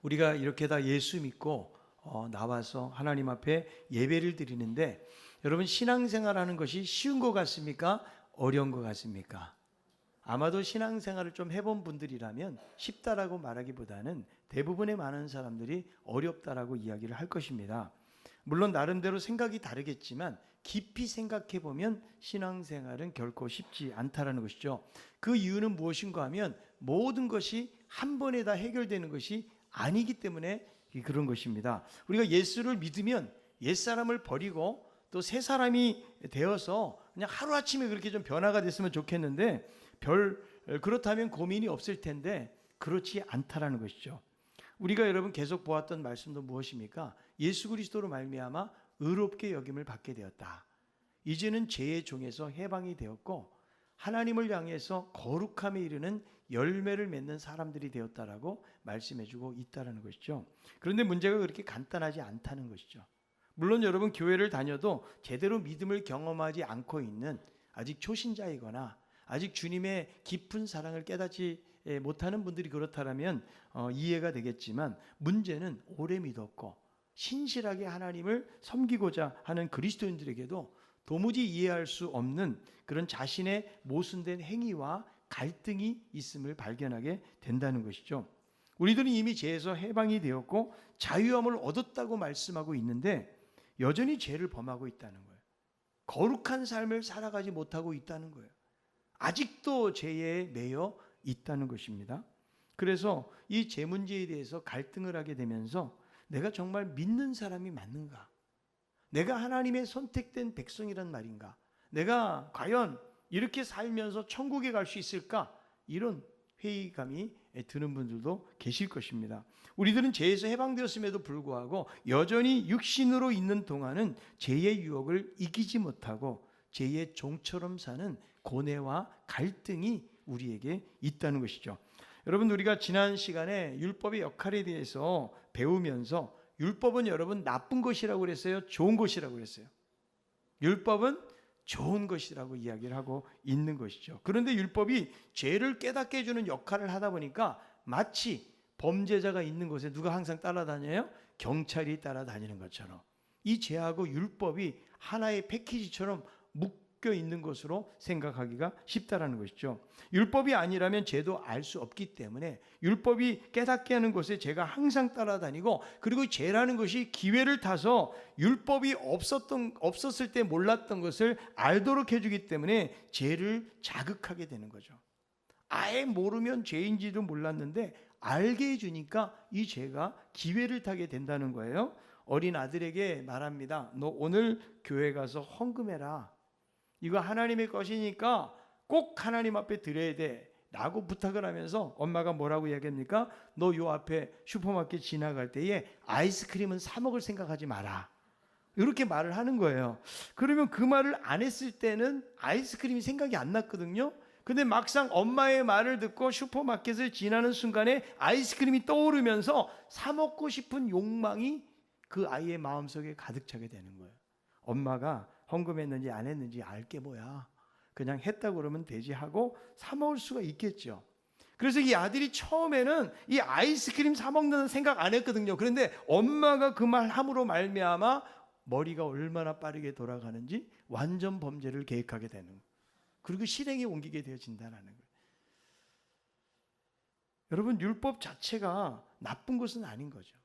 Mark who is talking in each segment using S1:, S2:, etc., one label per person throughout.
S1: 우리가 이렇게 다 예수 믿고 나와서 하나님 앞에 예배를 드리는데, 여러분 신앙생활하는 것이 쉬운 것 같습니까? 어려운 것 같습니까? 아마도 신앙생활을 좀 해본 분들이라면 쉽다라고 말하기보다는 대부분의 많은 사람들이 어렵다라고 이야기를 할 것입니다. 물론 나름대로 생각이 다르겠지만 깊이 생각해 보면 신앙생활은 결코 쉽지 않다라는 것이죠. 그 이유는 무엇인가 하면 모든 것이 한 번에 다 해결되는 것이 아니기 때문에 그런 것입니다. 우리가 예수를 믿으면 옛사람을 버리고 또 새 사람이 되어서 그냥 하루아침에 그렇게 좀 변화가 됐으면 좋겠는데, 그렇다면 고민이 없을 텐데 그렇지 않다라는 것이죠. 우리가 여러분 계속 보았던 말씀도 무엇입니까? 예수 그리스도로 말미암아 의롭게 여김을 받게 되었다. 이제는 죄의 종에서 해방이 되었고 하나님을 향해서 거룩함에 이르는 열매를 맺는 사람들이 되었다라고 말씀해주고 있다라는 것이죠. 그런데 문제가 그렇게 간단하지 않다는 것이죠. 물론 여러분 교회를 다녀도 제대로 믿음을 경험하지 않고 있는 아직 초신자이거나 아직 주님의 깊은 사랑을 깨닫지 못하는 분들이 그렇다면 이해가 되겠지만, 문제는 오래 믿었고 신실하게 하나님을 섬기고자 하는 그리스도인들에게도 도무지 이해할 수 없는 그런 자신의 모순된 행위와 갈등이 있음을 발견하게 된다는 것이죠. 우리들은 이미 죄에서 해방이 되었고 자유함을 얻었다고 말씀하고 있는데 여전히 죄를 범하고 있다는 거예요. 거룩한 삶을 살아가지 못하고 있다는 거예요. 아직도 죄에 매여 있다는 것입니다. 그래서 이 죄 문제에 대해서 갈등을 하게 되면서 내가 정말 믿는 사람이 맞는가? 내가 하나님의 선택된 백성이란 말인가? 내가 과연 이렇게 살면서 천국에 갈 수 있을까? 이런 회의감이 드는 분들도 계실 것입니다. 우리들은 죄에서 해방되었음에도 불구하고 여전히 육신으로 있는 동안은 죄의 유혹을 이기지 못하고 죄의 종처럼 사는 고뇌와 갈등이 우리에게 있다는 것이죠. 여러분, 우리가 지난 시간에 율법의 역할에 대해서 배우면서 율법은 여러분 나쁜 것이라고 그랬어요? 좋은 것이라고 그랬어요? 율법은 좋은 것이라고 이야기를 하고 있는 것이죠. 그런데 율법이 죄를 깨닫게 해주는 역할을 하다 보니까 마치 범죄자가 있는 곳에 누가 항상 따라다녀요? 경찰이 따라다니는 것처럼 이 죄하고 율법이 하나의 패키지처럼 묶여 있는 것으로 생각하기가 쉽다라는 것이죠. 율법이 아니라면 죄도 알 수 없기 때문에 율법이 깨닫게 하는 것에 죄가 항상 따라다니고, 그리고 죄라는 것이 기회를 타서 율법이 없었을 때 몰랐던 것을 알도록 해주기 때문에 죄를 자극하게 되는 거죠. 아예 모르면 죄인지도 몰랐는데 알게 해주니까 이 죄가 기회를 타게 된다는 거예요. 어린 아들에게 말합니다. 너 오늘 교회 가서 헌금해라. 이거 하나님의 것이니까 꼭 하나님 앞에 드려야 돼 라고 부탁을 하면서 엄마가 뭐라고 이야기합니까? 너 요 앞에 슈퍼마켓 지나갈 때에 아이스크림은 사 먹을 생각하지 마라. 이렇게 말을 하는 거예요. 그러면 그 말을 안 했을 때는 아이스크림이 생각이 안 났거든요. 근데 막상 엄마의 말을 듣고 슈퍼마켓을 지나는 순간에 아이스크림이 떠오르면서 사 먹고 싶은 욕망이 그 아이의 마음속에 가득 차게 되는 거예요. 엄마가 헌금했는지 안 했는지 알게 뭐야, 그냥 했다고 그러면 되지 하고 사 먹을 수가 있겠죠. 그래서 이 아들이 처음에는 이 아이스크림 사 먹는 생각 안 했거든요. 그런데 엄마가 그 말 함으로 말미암아 머리가 얼마나 빠르게 돌아가는지 완전 범죄를 계획하게 되는 거예요. 그리고 실행에 옮기게 되어진다는 거예요. 여러분, 율법 자체가 나쁜 것은 아닌 거죠.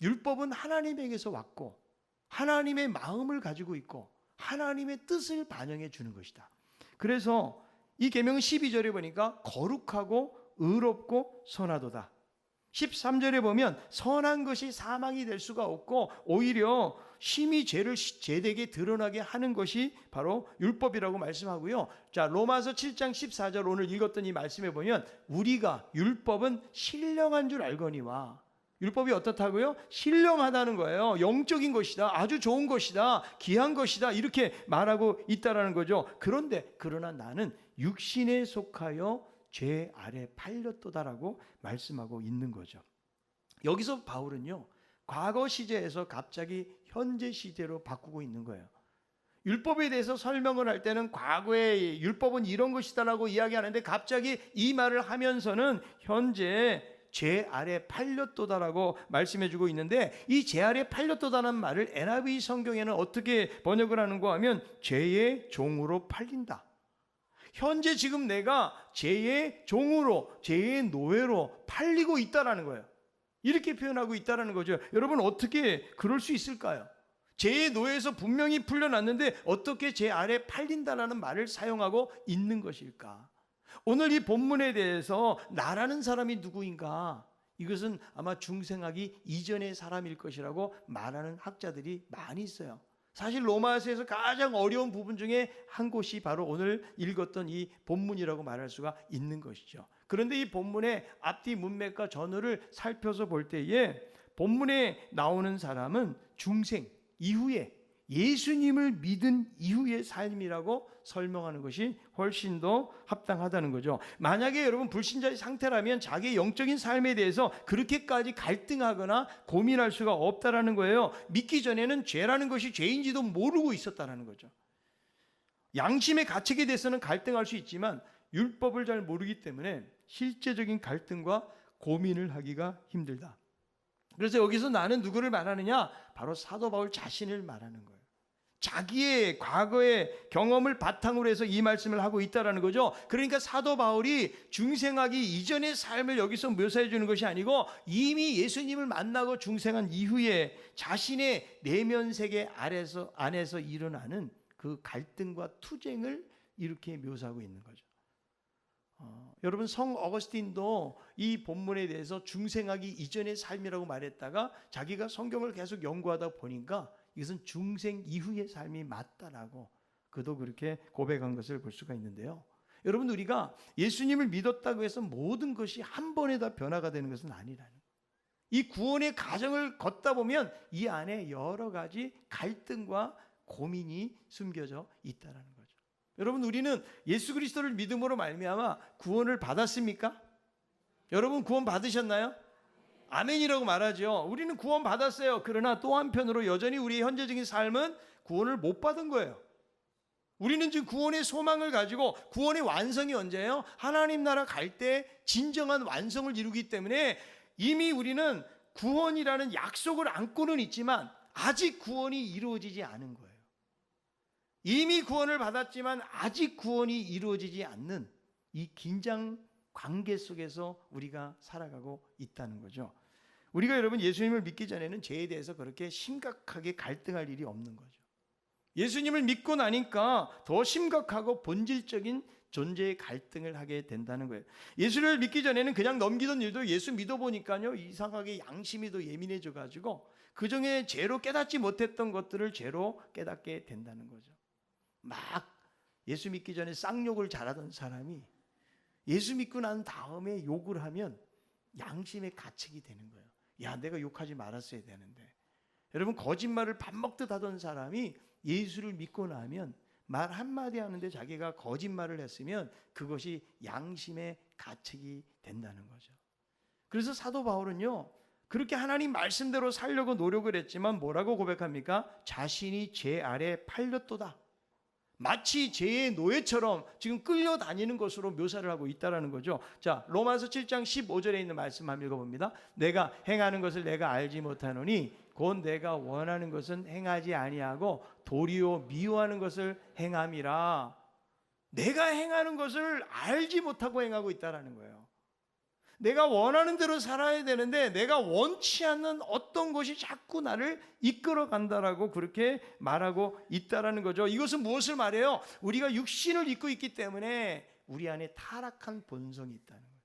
S1: 율법은 하나님에게서 왔고 하나님의 마음을 가지고 있고 하나님의 뜻을 반영해 주는 것이다. 그래서 이 계명은 12절에 보니까 거룩하고 의롭고 선하도다. 13절에 보면 선한 것이 사망이 될 수가 없고 오히려 심히 죄를 제대게 드러나게 하는 것이 바로 율법이라고 말씀하고요. 자, 로마서 7장 14절 오늘 읽었던 이 말씀에 보면 우리가 율법은 신령한 줄 알거니와, 율법이 어떻다고요? 신령하다는 거예요. 영적인 것이다. 아주 좋은 것이다. 귀한 것이다. 이렇게 말하고 있다라는 거죠. 그러나 나는 육신에 속하여 죄 아래 팔렸도다라고 말씀하고 있는 거죠. 여기서 바울은요, 과거 시제에서 갑자기 현재 시제로 바꾸고 있는 거예요. 율법에 대해서 설명을 할 때는 과거에 율법은 이런 것이다라고 이야기하는데 갑자기 이 말을 하면서는 현재 죄 아래 팔렸도다라고 말씀해주고 있는데, 이 죄 아래 팔렸도다라는 말을 NIV 성경에는 어떻게 번역을 하는가 하면 죄의 종으로 팔린다. 현재 지금 내가 죄의 종으로, 죄의 노예로 팔리고 있다라는 거예요. 이렇게 표현하고 있다라는 거죠. 여러분, 어떻게 그럴 수 있을까요? 죄의 노예에서 분명히 풀려났는데 어떻게 죄 아래 팔린다라는 말을 사용하고 있는 것일까? 오늘 이 본문에 대해서 나라는 사람이 누구인가? 이것은 아마 중생하기 이전의 사람일 것이라고 말하는 학자들이 많이 있어요. 사실 로마서에서 가장 어려운 부분 중에 한 곳이 바로 오늘 읽었던 이 본문이라고 말할 수가 있는 것이죠. 그런데 이 본문의 앞뒤 문맥과 전후를 살펴서 볼 때에 본문에 나오는 사람은 중생 이후에 예수님을 믿은 이후의 삶이라고 설명하는 것이 훨씬 더 합당하다는 거죠. 만약에 여러분 불신자의 상태라면 자기의 영적인 삶에 대해서 그렇게까지 갈등하거나 고민할 수가 없다라는 거예요. 믿기 전에는 죄라는 것이 죄인지도 모르고 있었다는 거죠. 양심의 가책에 대해서는 갈등할 수 있지만 율법을 잘 모르기 때문에 실제적인 갈등과 고민을 하기가 힘들다. 그래서 여기서 나는 누구를 말하느냐? 바로 사도 바울 자신을 말하는 거예요. 자기의 과거의 경험을 바탕으로 해서 이 말씀을 하고 있다는 거죠. 그러니까 사도 바울이 중생하기 이전의 삶을 여기서 묘사해 주는 것이 아니고 이미 예수님을 만나고 중생한 이후에 자신의 내면 세계 안에서 일어나는 그 갈등과 투쟁을 이렇게 묘사하고 있는 거죠. 여러분, 성 어거스틴도 이 본문에 대해서 중생하기 이전의 삶이라고 말했다가 자기가 성경을 계속 연구하다 보니까 이것은 중생 이후의 삶이 맞다라고 그도 그렇게 고백한 것을 볼 수가 있는데요. 여러분, 우리가 예수님을 믿었다고 해서 모든 것이 한 번에 다 변화가 되는 것은 아니라는 거예요. 이 구원의 과정을 걷다 보면 이 안에 여러 가지 갈등과 고민이 숨겨져 있다는 거죠. 여러분, 우리는 예수 그리스도를 믿음으로 말미암아 구원을 받았습니까? 여러분, 구원 받으셨나요? 아멘이라고 말하죠. 우리는 구원 받았어요. 그러나 또 한편으로 여전히 우리의 현재적인 삶은 구원을 못 받은 거예요. 우리는 지금 구원의 소망을 가지고, 구원의 완성이 언제예요? 하나님 나라 갈 때 진정한 완성을 이루기 때문에 이미 우리는 구원이라는 약속을 안고는 있지만 아직 구원이 이루어지지 않은 거예요. 이미 구원을 받았지만 아직 구원이 이루어지지 않는 이 긴장 관계 속에서 우리가 살아가고 있다는 거죠. 우리가 여러분 예수님을 믿기 전에는 죄에 대해서 그렇게 심각하게 갈등할 일이 없는 거죠. 예수님을 믿고 나니까 더 심각하고 본질적인 존재의 갈등을 하게 된다는 거예요. 예수를 믿기 전에는 그냥 넘기던 일도 예수 믿어보니까요, 이상하게 양심이 더 예민해져 가지고 그중에 죄로 깨닫지 못했던 것들을 죄로 깨닫게 된다는 거죠. 막 예수 믿기 전에 쌍욕을 잘하던 사람이 예수 믿고 난 다음에 욕을 하면 양심의 가책이 되는 거예요. 야, 내가 욕하지 말았어야 되는데. 여러분, 거짓말을 밥 먹듯 하던 사람이 예수를 믿고 나면 말 한마디 하는데 자기가 거짓말을 했으면 그것이 양심의 가책이 된다는 거죠. 그래서 사도 바울은요, 그렇게 하나님 말씀대로 살려고 노력을 했지만 뭐라고 고백합니까? 자신이 죄 아래 팔렸도다. 마치 죄의 노예처럼 지금 끌려다니는 것으로 묘사를 하고 있다는 거죠. 자, 로마서 7장 15절에 있는 말씀 한번 읽어봅니다. 내가 행하는 것을 내가 알지 못하노니 곧 내가 원하는 것은 행하지 아니하고 도리어 미워하는 것을 행함이라. 내가 행하는 것을 알지 못하고 행하고 있다는 거예요. 내가 원하는 대로 살아야 되는데 내가 원치 않는 어떤 것이 자꾸 나를 이끌어 간다라고 그렇게 말하고 있다라는 거죠. 이것은 무엇을 말해요? 우리가 육신을 입고 있기 때문에 우리 안에 타락한 본성이 있다는 거예요.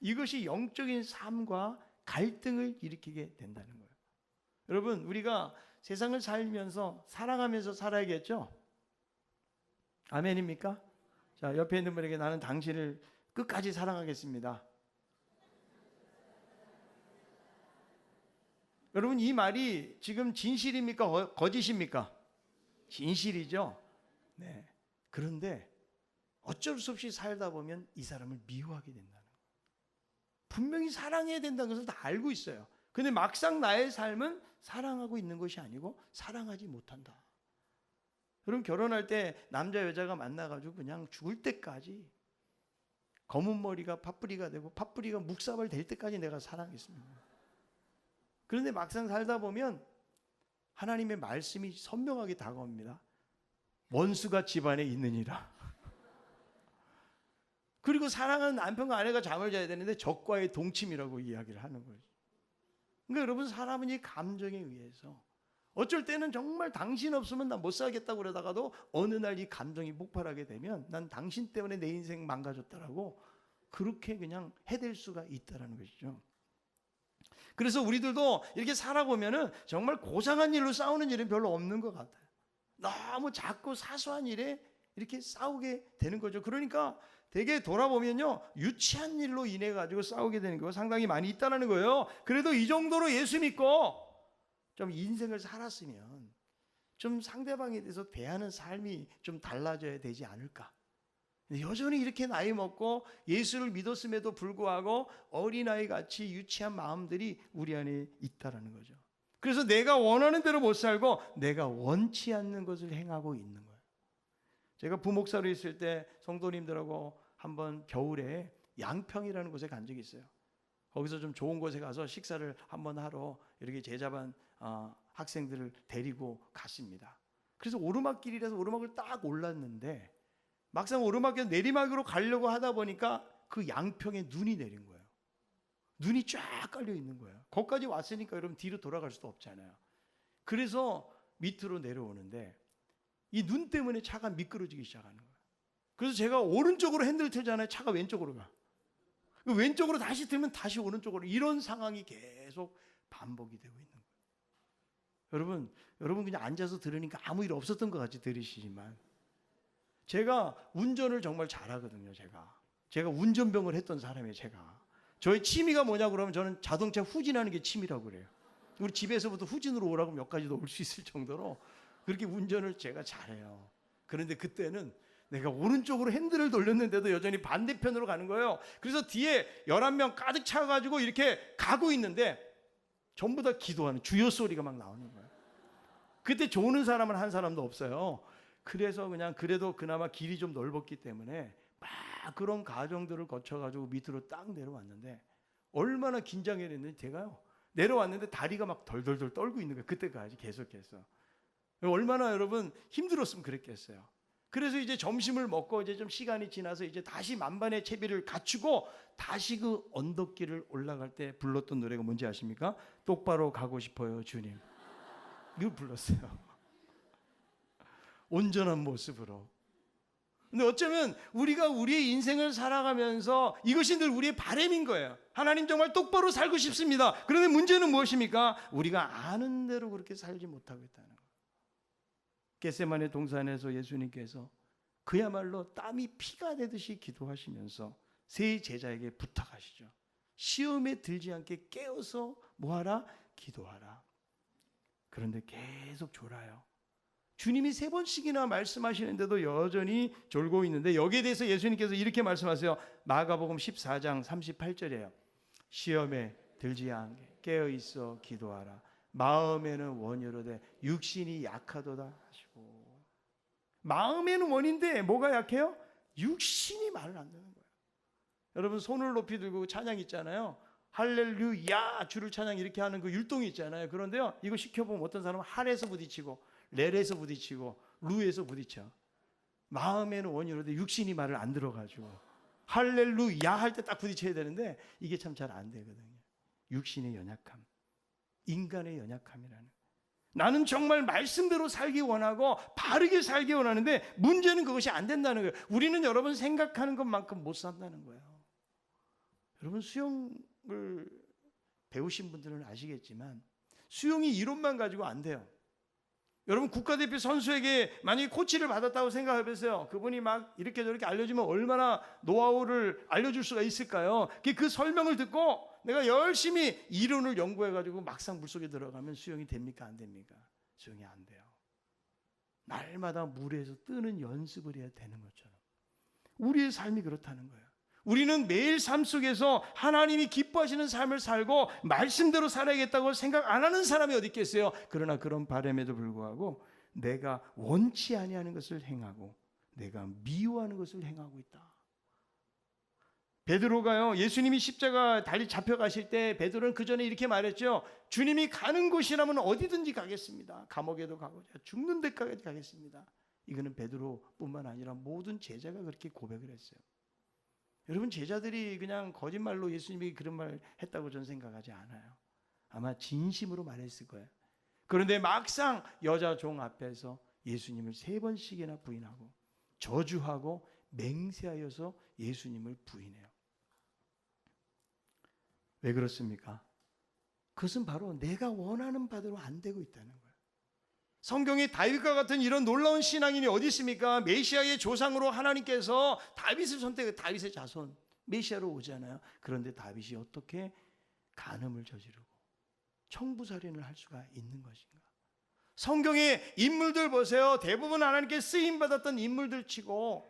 S1: 이것이 영적인 삶과 갈등을 일으키게 된다는 거예요. 여러분, 우리가 세상을 살면서 사랑하면서 살아야겠죠? 아멘입니까? 자, 옆에 있는 분에게 나는 당신을 끝까지 사랑하겠습니다. 여러분, 이 말이 지금 진실입니까? 거짓입니까? 진실이죠. 네. 그런데 어쩔 수 없이 살다 보면 이 사람을 미워하게 된다는 거예요. 분명히 사랑해야 된다는 것을 다 알고 있어요. 근데 막상 나의 삶은 사랑하고 있는 것이 아니고 사랑하지 못한다. 여러분, 결혼할 때 남자 여자가 만나가지고 그냥 죽을 때까지 검은 머리가 팥뿌리가 되고 팥뿌리가 묵사발 될 때까지 내가 사랑했습니다. 그런데 막상 살다 보면 하나님의 말씀이 선명하게 다가옵니다. 원수가 집안에 있느니라. 그리고 사랑하는 남편과 아내가 잠을 자야 되는데 적과의 동침이라고 이야기를 하는 거죠. 그러니까 여러분, 사람은 이 감정에 의해서 어쩔 때는 정말 당신 없으면 나 못 살겠다고 그러다가도 어느 날 이 감정이 폭발하게 되면 난 당신 때문에 내 인생 망가졌다라고 그렇게 그냥 해댈 수가 있다라는 것이죠. 그래서 우리들도 이렇게 살아보면은 정말 고상한 일로 싸우는 일은 별로 없는 것 같아요. 너무 작고 사소한 일에 이렇게 싸우게 되는 거죠. 그러니까 되게 돌아보면요, 유치한 일로 인해 가지고 싸우게 되는 거 상당히 많이 있다는 거예요. 그래도 이 정도로 예수 믿고 좀 인생을 살았으면 좀 상대방에 대해서 대하는 삶이 좀 달라져야 되지 않을까. 여전히 이렇게 나이 먹고 예수를 믿었음에도 불구하고 어린아이 같이 유치한 마음들이 우리 안에 있다라는 거죠. 그래서 내가 원하는 대로 못 살고 내가 원치 않는 것을 행하고 있는 거예요. 제가 부목사로 있을 때 성도님들하고 한번 겨울에 양평이라는 곳에 간 적이 있어요. 거기서 좀 좋은 곳에 가서 식사를 한번 하러 이렇게 제자반 학생들을 데리고 갔습니다. 그래서 오르막길이라서 오르막을 딱 올랐는데 막상 오르막에서 내리막으로 가려고 하다 보니까 그 양평에 눈이 내린 거예요. 눈이 쫙 깔려 있는 거예요. 거기까지 왔으니까 여러분 뒤로 돌아갈 수도 없잖아요. 그래서 밑으로 내려오는데 이 눈 때문에 차가 미끄러지기 시작하는 거예요. 그래서 제가 오른쪽으로 핸들을 틀잖아요. 차가 왼쪽으로 가. 왼쪽으로 다시 틀면 다시 오른쪽으로, 이런 상황이 계속 반복이 되고 있는 거예요. 여러분 그냥 앉아서 들으니까 아무 일 없었던 것 같이 들으시지만 제가 운전을 정말 잘하거든요. 제가 운전병을 했던 사람이에요. 저의 취미가 뭐냐고 그러면 저는 자동차 후진하는 게 취미라고 그래요. 우리 집에서부터 후진으로 오라고 몇 가지도 올 수 있을 정도로 그렇게 운전을 제가 잘해요. 그런데 그때는 내가 오른쪽으로 핸들을 돌렸는데도 여전히 반대편으로 가는 거예요. 그래서 뒤에 11명 가득 차가지고 이렇게 가고 있는데 전부 다 기도하는 주여 소리가 막 나오는 거예요. 그때 조는 사람은 한 사람도 없어요. 그래서 그냥 그래도 그나마 길이 좀 넓었기 때문에 막 그런 과정들을 거쳐가지고 밑으로 딱 내려왔는데 얼마나 긴장했는지 제가요. 내려왔는데 다리가 막 덜덜덜 떨고 있는 거예요. 그때까지 계속해서. 얼마나 여러분 힘들었으면 그랬겠어요. 그래서 이제 점심을 먹고 이제 좀 시간이 지나서 이제 다시 만반의 채비를 갖추고 다시 그 언덕길을 올라갈 때 불렀던 노래가 뭔지 아십니까? 똑바로 가고 싶어요, 주님. 이걸 불렀어요. 온전한 모습으로. 근데 어쩌면 우리가 우리의 인생을 살아가면서 이것이 늘 우리의 바람인 거예요. 하나님 정말 똑바로 살고 싶습니다. 그런데 문제는 무엇입니까? 우리가 아는 대로 그렇게 살지 못하고 있다는 거예요. 겟세마네 동산에서 예수님께서 그야말로 땀이 피가 되듯이 기도하시면서 세 제자에게 부탁하시죠. 시험에 들지 않게 깨어서 뭐하라? 기도하라. 그런데 계속 졸아요. 주님이 3번씩이나 말씀하시는데도 여전히 졸고 있는데 여기에 대해서 예수님께서 이렇게 말씀하세요. 마가복음 14장 38절이에요. 시험에 들지 않게 깨어있어 기도하라. 마음에는 원이로되 육신이 약하도다 하시고. 마음에는 원인데 뭐가 약해요? 육신이 말을 안 듣는 거예요. 여러분 손을 높이 들고 찬양 있잖아요. 할렐루야 주를 찬양 이렇게 하는 그 율동이 있잖아요. 그런데요 이거 시켜보면 어떤 사람은 할에서 부딪히고 렐에서 부딪히고 루에서 부딪혀. 마음에는 원이로되 육신이 말을 안 들어가지고 할렐루야 할 때 딱 부딪혀야 되는데 이게 참 잘 안 되거든요. 육신의 연약함, 인간의 연약함이라는. 나는 정말 말씀대로 살기 원하고 바르게 살기 원하는데 문제는 그것이 안 된다는 거예요. 우리는 여러분 생각하는 것만큼 못 산다는 거예요. 여러분 수영을 배우신 분들은 아시겠지만 수영이 이론만 가지고 안 돼요. 여러분 국가대표 선수에게 만약에 코치를 받았다고 생각해보세요. 그분이 막 이렇게 저렇게 알려주면 얼마나 노하우를 알려줄 수가 있을까요? 그 설명을 듣고 내가 열심히 이론을 연구해가지고 막상 물속에 들어가면 수영이 됩니까? 안 됩니까? 수영이 안 돼요. 날마다 물에서 뜨는 연습을 해야 되는 것처럼 우리의 삶이 그렇다는 거예요. 우리는 매일 삶 속에서 하나님이 기뻐하시는 삶을 살고 말씀대로 살아야겠다고 생각 안 하는 사람이 어디 있겠어요? 그러나 그런 바람에도 불구하고 내가 원치 아니하는 것을 행하고 내가 미워하는 것을 행하고 있다. 베드로가요, 예수님이 십자가 달리 잡혀가실 때 베드로는 그 전에 이렇게 말했죠. 주님이 가는 곳이라면 어디든지 가겠습니다. 감옥에도 가고 죽는 데까지 가겠습니다. 이거는 베드로뿐만 아니라 모든 제자가 그렇게 고백을 했어요. 여러분, 제자들이 그냥 거짓말로 예수님이 그런 말 했다고 저는 생각하지 않아요. 아마 진심으로 말했을 거예요. 그런데 막상 여자 종 앞에서 예수님을 3번씩이나 부인하고 저주하고 맹세하여서 예수님을 부인해요. 왜 그렇습니까? 그것은 바로 내가 원하는 바대로 안 되고 있다는 거예요. 성경에 다윗과 같은 이런 놀라운 신앙인이 어디 있습니까? 메시아의 조상으로 하나님께서 다윗을 선택해, 다윗의 자손 메시아로 오잖아요. 그런데 다윗이 어떻게 간음을 저지르고 청부살인을 할 수가 있는 것인가? 성경의 인물들 보세요. 대부분 하나님께 쓰임받았던 인물들 치고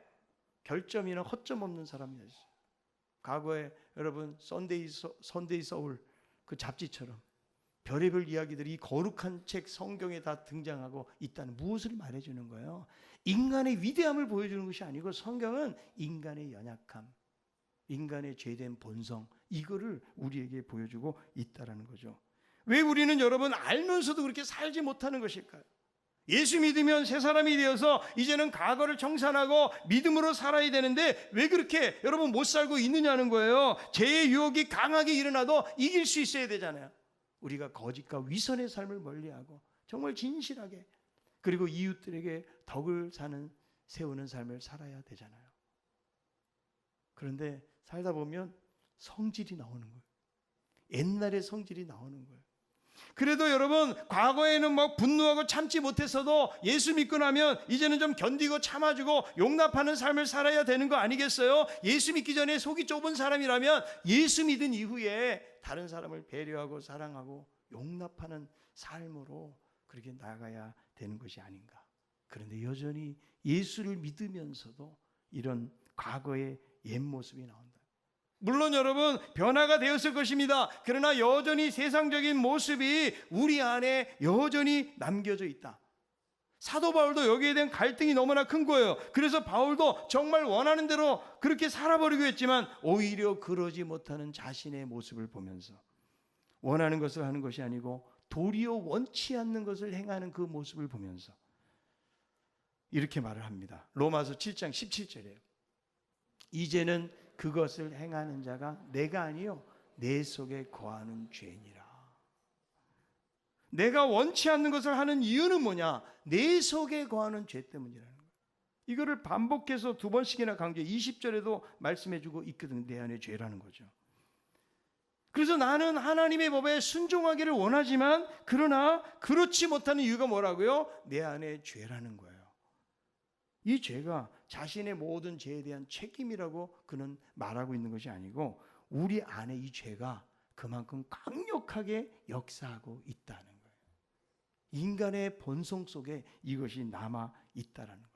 S1: 결점이나 허점 없는 사람이었어요. 과거에 여러분 선데이 서울 그 잡지처럼 별의별 이야기들이 이 거룩한 책 성경에 다 등장하고 있다는, 무엇을 말해주는 거예요? 인간의 위대함을 보여주는 것이 아니고 성경은 인간의 연약함, 인간의 죄된 본성, 이거를 우리에게 보여주고 있다는 거죠. 왜 우리는 여러분 알면서도 그렇게 살지 못하는 것일까요? 예수 믿으면 새 사람이 되어서 이제는 과거를 청산하고 믿음으로 살아야 되는데 왜 그렇게 여러분 못 살고 있느냐는 거예요. 죄의 유혹이 강하게 일어나도 이길 수 있어야 되잖아요. 우리가 거짓과 위선의 삶을 멀리하고 정말 진실하게, 그리고 이웃들에게 덕을 세우는 삶을 살아야 되잖아요. 그런데 살다 보면 성질이 나오는 거예요. 옛날의 성질이 나오는 거예요. 그래도 여러분 과거에는 막 분노하고 참지 못했어도 예수 믿고 나면 이제는 좀 견디고 참아주고 용납하는 삶을 살아야 되는 거 아니겠어요? 예수 믿기 전에 속이 좁은 사람이라면 예수 믿은 이후에 다른 사람을 배려하고 사랑하고 용납하는 삶으로 그렇게 나아가야 되는 것이 아닌가. 그런데 여전히 예수를 믿으면서도 이런 과거의 옛 모습이 나온다. 물론 여러분 변화가 되었을 것입니다. 그러나 여전히 세상적인 모습이 우리 안에 여전히 남겨져 있다. 사도 바울도 여기에 대한 갈등이 너무나 큰 거예요. 그래서 바울도 정말 원하는 대로 그렇게 살아버리고 했지만 오히려 그러지 못하는 자신의 모습을 보면서 원하는 것을 하는 것이 아니고 도리어 원치 않는 것을 행하는 그 모습을 보면서 이렇게 말을 합니다. 로마서 7장 17절이에요. 이제는 그것을 행하는 자가 내가 아니요 내 속에 거하는 죄니라. 내가 원치 않는 것을 하는 이유는 뭐냐? 내 속에 거하는 죄 때문이라는 거예요. 이거를 반복해서 2번씩이나 강조해 20절에도 말씀해주고 있거든요. 내 안에 죄라는 거죠. 그래서 나는 하나님의 법에 순종하기를 원하지만 그러나 그렇지 못하는 이유가 뭐라고요? 내 안에 죄라는 거예요. 이 죄가 자신의 모든 죄에 대한 책임이라고 그는 말하고 있는 것이 아니고 우리 안에 이 죄가 그만큼 강력하게 역사하고 있다는 거예요. 인간의 본성 속에 이것이 남아 있다는 거예요.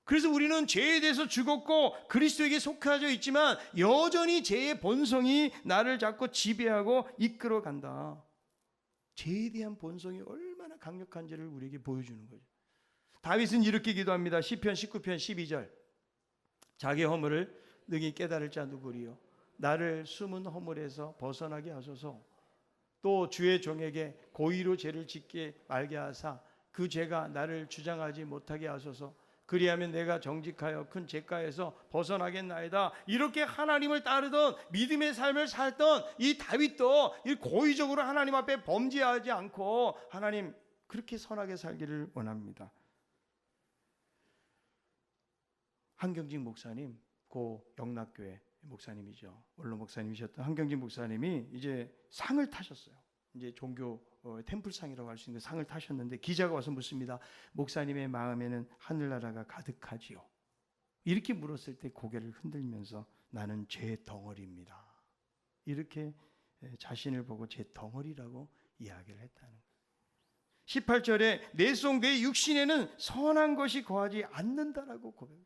S1: 그래서 우리는 죄에 대해서 죽었고 그리스도에게 속하여 있지만 여전히 죄의 본성이 나를 자꾸 지배하고 이끌어 간다. 죄에 대한 본성이 얼마나 강력한지를 우리에게 보여주는 거죠. 다윗은 이렇게 기도합니다. 시편 19편 12절. 자기 허물을 능히 깨달을 자 누구리요? 나를 숨은 허물에서 벗어나게 하소서. 또 주의 종에게 고의로 죄를 짓게 말게 하사 그 죄가 나를 주장하지 못하게 하소서. 그리하면 내가 정직하여 큰 죄가에서 벗어나겠나이다. 이렇게 하나님을 따르던 믿음의 삶을 살던 이 다윗도 고의적으로 하나님 앞에 범죄하지 않고 하나님 그렇게 선하게 살기를 원합니다. 한경직 목사님, 고 영락교회 목사님이죠. 원로 목사님이셨던 한경직 목사님이 이제 상을 타셨어요. 이제 종교 템플상이라고 할 수 있는 상을 타셨는데 기자가 와서 묻습니다. 목사님의 마음에는 하늘나라가 가득하지요? 이렇게 물었을 때 고개를 흔들면서 나는 죄 덩어리입니다. 이렇게 자신을 보고 죄 덩어리라고 이야기를 했다는 거예요. 18절에 내 속 내 육신에는 선한 것이 거하지 않는다라고 고백해요.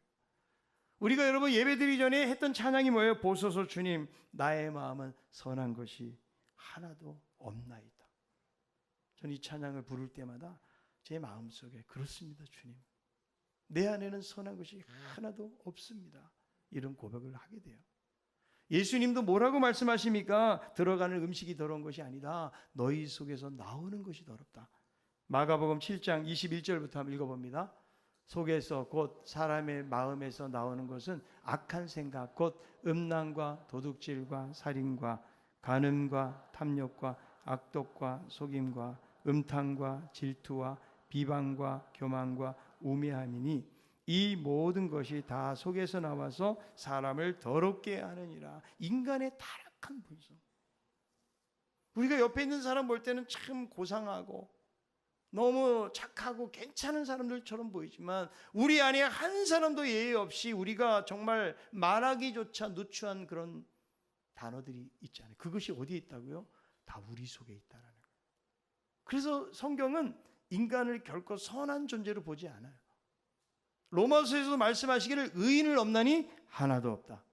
S1: 우리가 여러분 예배드리기 전에 했던 찬양이 뭐예요? 보소서 주님, 나의 마음은 선한 것이 하나도 없나이다. 저는 이 찬양을 부를 때마다 제 마음속에 그렇습니다 주님, 내 안에는 선한 것이 하나도 없습니다. 이런 고백을 하게 돼요. 예수님도 뭐라고 말씀하십니까? 들어가는 음식이 더러운 것이 아니다. 너희 속에서 나오는 것이 더럽다. 마가복음 7장 21절부터 한번 읽어봅니다. 속에서 곧 사람의 마음에서 나오는 것은 악한 생각, 곧 음란과 도둑질과 살인과 간음과 탐욕과 악독과 속임과 음탕과 질투와 비방과 교만과 우매함이니 이 모든 것이 다 속에서 나와서 사람을 더럽게 하느니라. 인간의 타락한 본성. 우리가 옆에 있는 사람 볼 때는 참 고상하고 너무 착하고 괜찮은 사람들처럼 보이지만 우리 안에 한 사람도 예의 없이 우리가 정말 말하기조차 누추한 그런 단어들이 있잖아요. 그것이 어디에 있다고요? 다 우리 속에 있다라는 거예요. 그래서 성경은 인간을 결코 선한 존재로 보지 않아요. 로마서에서도 말씀하시기를 의인을 없나니 하나도 없다.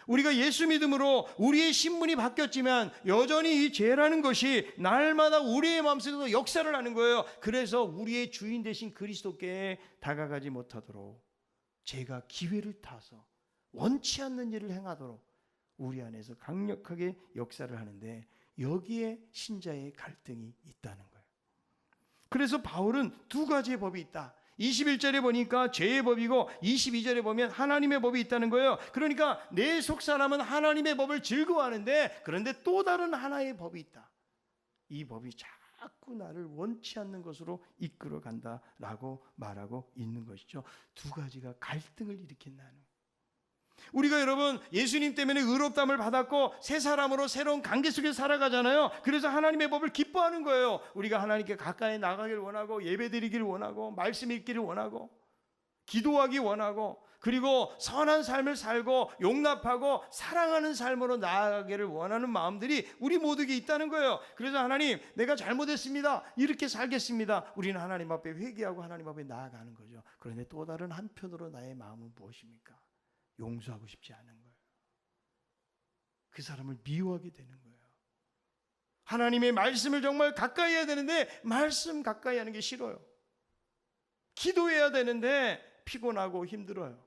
S1: 우리가 예수 믿음으로 우리의 신분이 바뀌었지만 여전히 이 죄라는 것이 날마다 우리의 마음속에서 역사를 하는 거예요. 그래서 우리의 주인 되신 그리스도께 다가가지 못하도록 죄가 기회를 타서 원치 않는 일을 행하도록 우리 안에서 강력하게 역사를 하는데 여기에 신자의 갈등이 있다는 거예요. 그래서 바울은 두 가지의 법이 있다. 21절에 보니까 죄의 법이고 22절에 보면 하나님의 법이 있다는 거예요. 그러니까 내 속사람은 하나님의 법을 즐거워하는데 그런데 또 다른 하나의 법이 있다. 이 법이 자꾸 나를 원치 않는 것으로 이끌어 간다라고 말하고 있는 것이죠. 두 가지가 갈등을 일으킨다는. 우리가 여러분 예수님 때문에 의롭다함을 받았고 새 사람으로 새로운 관계 속에 살아가잖아요. 그래서 하나님의 법을 기뻐하는 거예요. 우리가 하나님께 가까이 나가기를 원하고 예배드리기를 원하고 말씀 읽기를 원하고 기도하기 원하고 그리고 선한 삶을 살고 용납하고 사랑하는 삶으로 나아가기를 원하는 마음들이 우리 모두에게 있다는 거예요. 그래서 하나님 내가 잘못했습니다. 이렇게 살겠습니다. 우리는 하나님 앞에 회개하고 하나님 앞에 나아가는 거죠. 그런데 또 다른 한편으로 나의 마음은 무엇입니까? 용서하고 싶지 않은 거예요. 그 사람을 미워하게 되는 거예요. 하나님의 말씀을 정말 가까이 해야 되는데 말씀 가까이 하는 게 싫어요. 기도해야 되는데 피곤하고 힘들어요.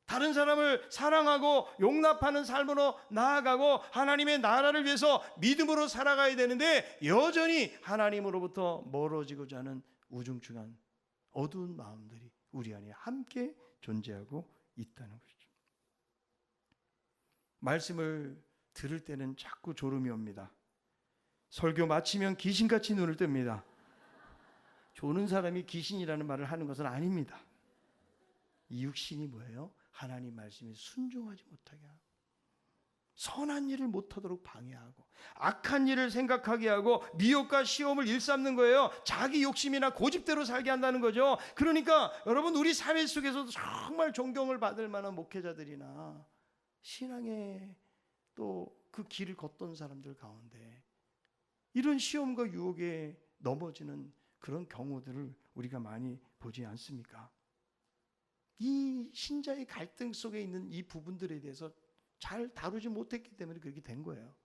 S1: 다른 사람을 사랑하고 용납하는 삶으로 나아가고 하나님의 나라를 위해서 믿음으로 살아가야 되는데 여전히 하나님으로부터 멀어지고자 하는 우중충한 어두운 마음들이 우리 안에 함께 존재하고 있다는 것이죠. 말씀을 들을 때는 자꾸 졸음이 옵니다. 설교 마치면 귀신같이 눈을 뜹니다. 조는 사람이 귀신이라는 말을 하는 것은 아닙니다. 이 육신이 뭐예요? 하나님 말씀에 순종하지 못하게 하고 선한 일을 못하도록 방해하고 악한 일을 생각하게 하고 미혹과 시험을 일삼는 거예요. 자기 욕심이나 고집대로 살게 한다는 거죠. 그러니까 여러분 우리 사회 속에서도 정말 존경을 받을 만한 목회자들이나 신앙의 또 그 길을 걷던 사람들 가운데 이런 시험과 유혹에 넘어지는 그런 경우들을 우리가 많이 보지 않습니까? 이 신자의 갈등 속에 있는 이 부분들에 대해서 잘 다루지 못했기 때문에 그렇게 된 거예요.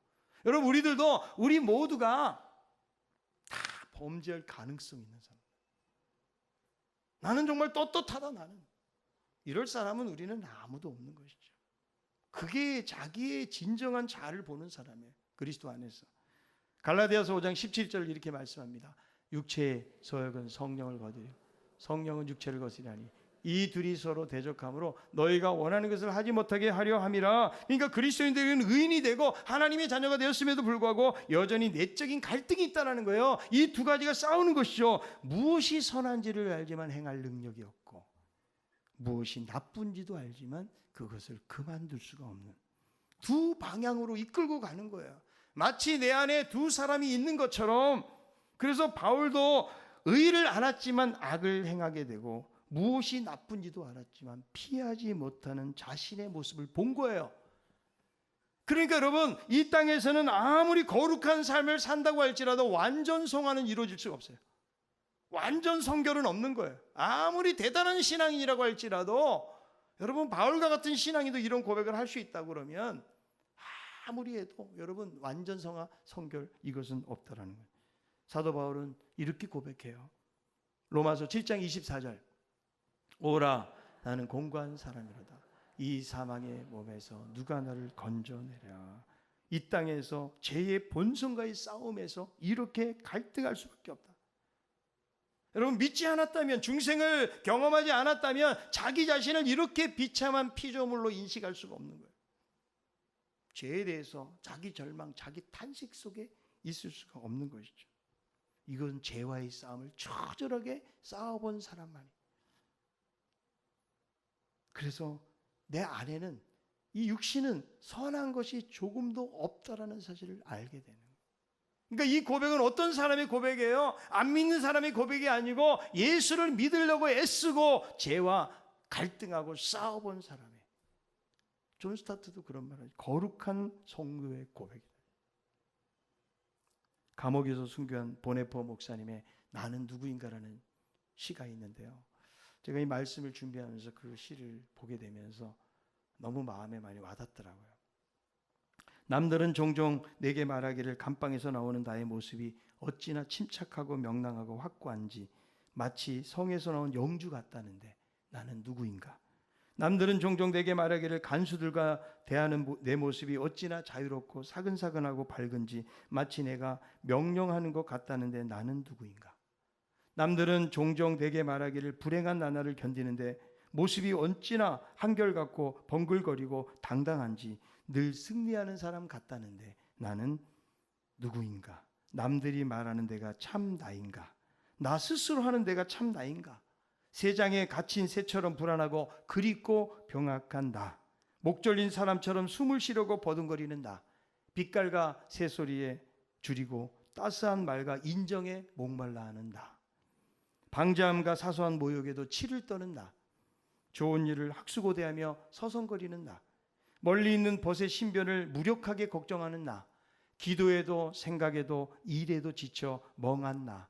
S1: 여러분 우리 모두가 다 범죄할 가능성이 있는 사람. 나는 정말 떳떳하다 나는. 이럴 사람은 우리는 아무도 없는 것이죠. 그게 자기의 진정한 자아를 보는 사람이에요. 그리스도 안에서. 갈라디아서 5장 17절 이렇게 말씀합니다. 육체의 소욕은 성령을 거두려 성령은 육체를 거스리하니 이 둘이 서로 대적함으로 너희가 원하는 것을 하지 못하게 하려 함이라. 그러니까 그리스도인들은 의인이 되고 하나님의 자녀가 되었음에도 불구하고 여전히 내적인 갈등이 있다는 거예요. 이 두 가지가 싸우는 것이죠. 무엇이 선한지를 알지만 행할 능력이 없고 무엇이 나쁜지도 알지만 그것을 그만둘 수가 없는 두 방향으로 이끌고 가는 거예요. 마치 내 안에 두 사람이 있는 것처럼. 그래서 바울도 의를 알았지만 악을 행하게 되고 무엇이 나쁜지도 알았지만 피하지 못하는 자신의 모습을 본 거예요. 그러니까 여러분 이 땅에서는 아무리 거룩한 삶을 산다고 할지라도 완전 성화는 이루어질 수가 없어요. 완전 성결은 없는 거예요. 아무리 대단한 신앙인이라고 할지라도 여러분 바울과 같은 신앙인도 이런 고백을 할 수 있다고 그러면 아무리 해도 여러분 완전 성화 성결 이것은 없다라는 거예요. 사도 바울은 이렇게 고백해요. 로마서 7장 24절 오라 나는 공고한 사람이로다. 이 사망의 몸에서 누가 나를 건져내랴. 이 땅에서 죄의 본성과의 싸움에서 이렇게 갈등할 수밖에 없다. 여러분, 믿지 않았다면, 중생을 경험하지 않았다면 자기 자신을 이렇게 비참한 피조물로 인식할 수가 없는 거예요. 죄에 대해서 자기 절망, 자기 탄식 속에 있을 수가 없는 것이죠. 이건 죄와의 싸움을 처절하게 싸워본 사람만이. 그래서 내 안에는, 이 육신은 선한 것이 조금도 없다라는 사실을 알게 되는 거예요. 그러니까 이 고백은 어떤 사람의 고백이에요? 안 믿는 사람의 고백이 아니고 예수를 믿으려고 애쓰고 죄와 갈등하고 싸워본 사람의, 존 스타트도 그런 말을 하죠. 거룩한 성도의 고백이다. 감옥에서 순교한 보네포 목사님의 나는 누구인가라는 시가 있는데요. 제가 이 말씀을 준비하면서 그 시를 보게 되면서 너무 마음에 많이 와닿더라고요. 남들은 종종 내게 말하기를 감방에서 나오는 나의 모습이 어찌나 침착하고 명랑하고 확고한지 마치 성에서 나온 영주 같다는데 나는 누구인가? 남들은 종종 내게 말하기를 간수들과 대하는 내 모습이 어찌나 자유롭고 사근사근하고 밝은지 마치 내가 명령하는 것 같다는데 나는 누구인가? 남들은 종종 내게 말하기를 불행한 나날을 견디는데 모습이 어찌나 한결같고 번글거리고 당당한지 늘 승리하는 사람 같다는데 나는 누구인가? 남들이 말하는 내가 참 나인가? 나 스스로 하는 내가 참 나인가? 세장에 갇힌 새처럼 불안하고 그립고 병약한 나, 목졸린 사람처럼 숨을 쉬려고 버둥거리는 나, 빛깔과 새소리에 줄이고 따스한 말과 인정에 목말라 하는 나, 방자함과 사소한 모욕에도 치를 떠는 나, 좋은 일을 학수고대하며 서성거리는 나, 멀리 있는 벗의 신변을 무력하게 걱정하는 나, 기도에도 생각에도 일에도 지쳐 멍한 나,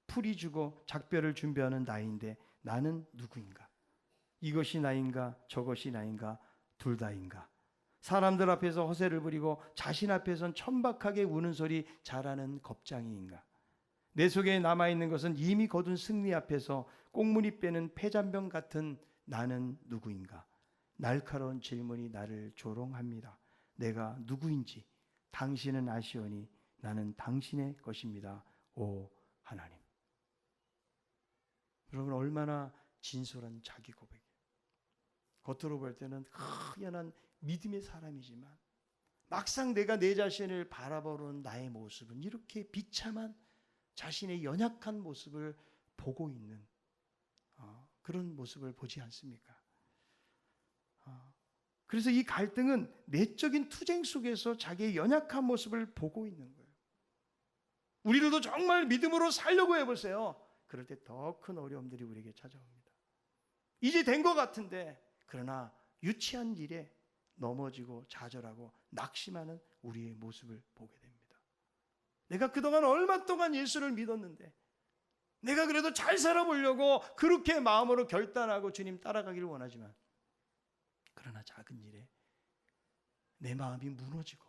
S1: 풀이 주고 작별을 준비하는 나인데 나는 누구인가? 이것이 나인가 저것이 나인가 둘 다인가? 사람들 앞에서 허세를 부리고 자신 앞에선 천박하게 우는 소리 잘하는 겁장이인가? 내 속에 남아있는 것은 이미 거둔 승리 앞에서 꽁무니 빼는 폐잔병 같은 나는 누구인가? 날카로운 질문이 나를 조롱합니다. 내가 누구인지 당신은 아시오니 나는 당신의 것입니다. 오 하나님. 여러분, 얼마나 진솔한 자기 고백이에요. 겉으로 볼 때는 희연한 믿음의 사람이지만 막상 내가 내 자신을 바라보는 나의 모습은 이렇게 비참한 자신의 연약한 모습을 보고 있는 그런 모습을 보지 않습니까? 그래서 이 갈등은 내적인 투쟁 속에서 자기의 연약한 모습을 보고 있는 거예요. 우리들도 정말 믿음으로 살려고 해보세요. 그럴 때 더 큰 어려움들이 우리에게 찾아옵니다. 이제 된 것 같은데 그러나 유치한 일에 넘어지고 좌절하고 낙심하는 우리의 모습을 보게 됩니다. 내가 그동안 얼마 동안 예수를 믿었는데 내가 그래도 잘 살아보려고 그렇게 마음으로 결단하고 주님 따라가기를 원하지만 그러나 작은 일에 내 마음이 무너지고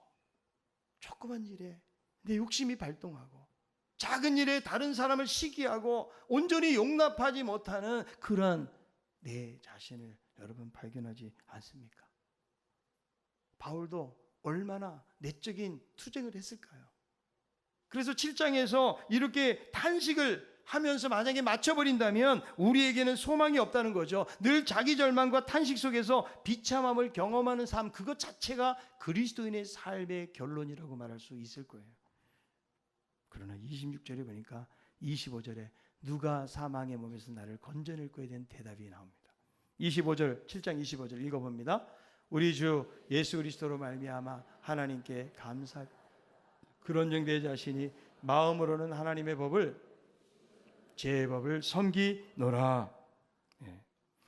S1: 조그만 일에 내 욕심이 발동하고 작은 일에 다른 사람을 시기하고 온전히 용납하지 못하는 그러한 내 자신을 여러분 발견하지 않습니까? 바울도 얼마나 내적인 투쟁을 했을까요? 그래서 7장에서 이렇게 탄식을 하면서 만약에 맞춰버린다면 우리에게는 소망이 없다는 거죠. 늘 자기 절망과 탄식 속에서 비참함을 경험하는 삶, 그것 자체가 그리스도인의 삶의 결론이라고 말할 수 있을 거예요. 그러나 26절에 보니까 25절에 누가 사망의 몸에서 나를 건져낼 거에 대한 대답이 나옵니다. 25절, 7장 25절 읽어봅니다. 우리 주 예수 그리스도로 말미암아 하나님께 감사. 그런즉 내 자신이 마음으로는 하나님의 법을 제 법을 섬기노라.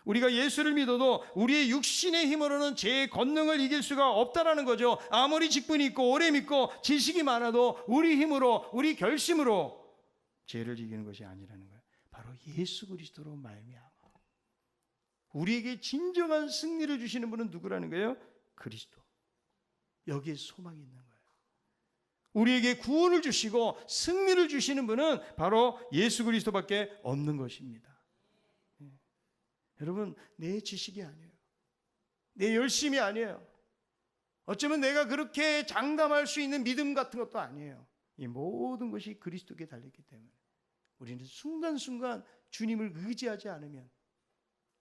S1: 우리가 예수를 믿어도 우리의 육신의 힘으로는 죄의 권능을 이길 수가 없다라는 거죠. 아무리 직분이 있고 오래 믿고 지식이 많아도 우리 힘으로, 우리 결심으로 죄를 이기는 것이 아니라는 거예요. 바로 예수 그리스도로 말미암아. 우리에게 진정한 승리를 주시는 분은 누구라는 거예요? 그리스도. 여기에 소망이 있는 거예요. 우리에게 구원을 주시고 승리를 주시는 분은 바로 예수 그리스도밖에 없는 것입니다. 여러분, 내 지식이 아니에요. 내 열심이 아니에요. 어쩌면 내가 그렇게 장담할 수 있는 믿음 같은 것도 아니에요. 이 모든 것이 그리스도께 달렸기 때문에 우리는 순간순간 주님을 의지하지 않으면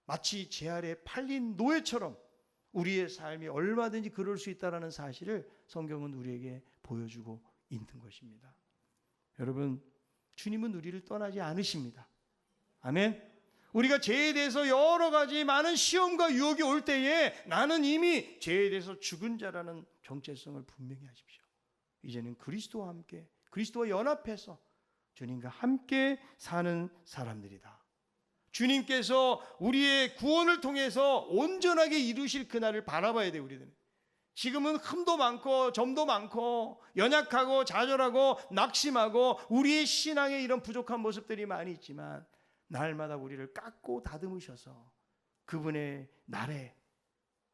S1: 마치 제 아래 팔린 노예처럼 우리의 삶이 얼마든지 그럴 수 있다는 사실을 성경은 우리에게 보여주고 있는 것입니다. 여러분, 주님은 우리를 떠나지 않으십니다. 아멘. 우리가 죄에 대해서 여러 가지 많은 시험과 유혹이 올 때에 나는 이미 죄에 대해서 죽은 자라는 정체성을 분명히 하십시오. 이제는 그리스도와 함께, 그리스도와 연합해서 주님과 함께 사는 사람들이다. 주님께서 우리의 구원을 통해서 온전하게 이루실 그날을 바라봐야 돼요. 우리들은 지금은 흠도 많고 점도 많고 연약하고 좌절하고 낙심하고 우리의 신앙에 이런 부족한 모습들이 많이 있지만 날마다 우리를 깎고 다듬으셔서 그분의 날에,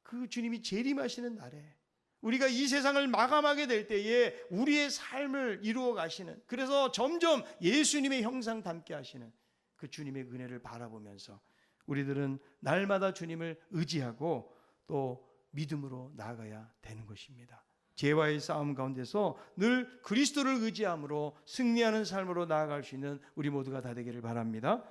S1: 그 주님이 재림하시는 날에 우리가 이 세상을 마감하게 될 때에 우리의 삶을 이루어 가시는, 그래서 점점 예수님의 형상 닮게 하시는 그 주님의 은혜를 바라보면서 우리들은 날마다 주님을 의지하고 또 믿음으로 나아가야 되는 것입니다. 죄와의 싸움 가운데서 늘 그리스도를 의지함으로 승리하는 삶으로 나아갈 수 있는 우리 모두가 다 되기를 바랍니다.